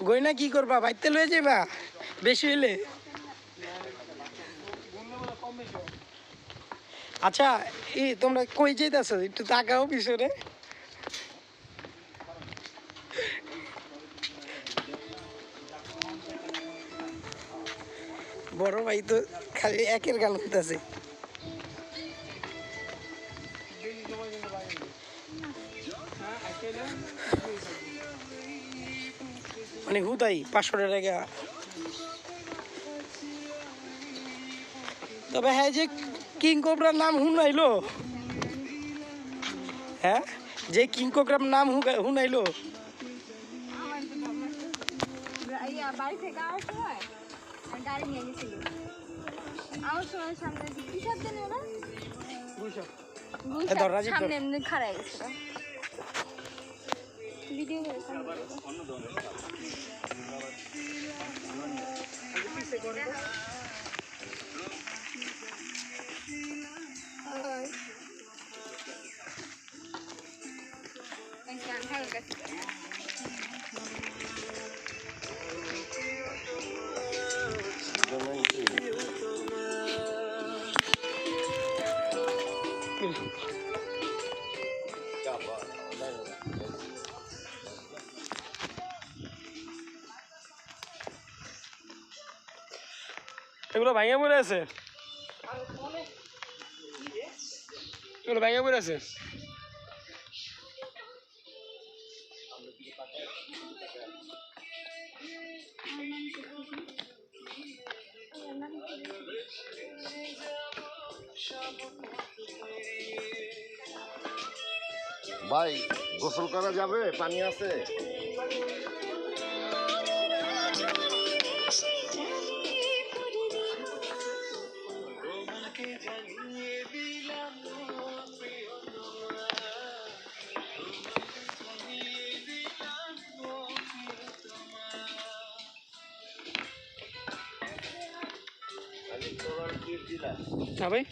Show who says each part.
Speaker 1: গয়না কি করবা, বাইতে লয়ে যাইবা বেশি হইলে? আচ্ছা, এই তোমরা কই যাইতাছো? একটু তাকাও পিছনে। বড় ভাই তো খালি একের গান হইতাছে। মানে হুদাই 500 টাকা। তবে হ্যাঁ, যে কিং কোবরার নাম শুনাইলো, হ্যাঁ যে কিং কোবরার নাম শুনাইলো।
Speaker 2: বাড়ি থেকে আসার সময় গাড়ি নিয়ে গেছিল, আমার সময় সামনে কিসব দিন ওরা সামনে এমনি খাড়াই গেছিল, ভিডিও করে
Speaker 1: এগুলো ভাঙে পড়ে আছে, এগুলো ভাঙে পড়ে আছে।
Speaker 3: ভাই গোসল করা যাবে? পানি আছে?
Speaker 1: না ভাই।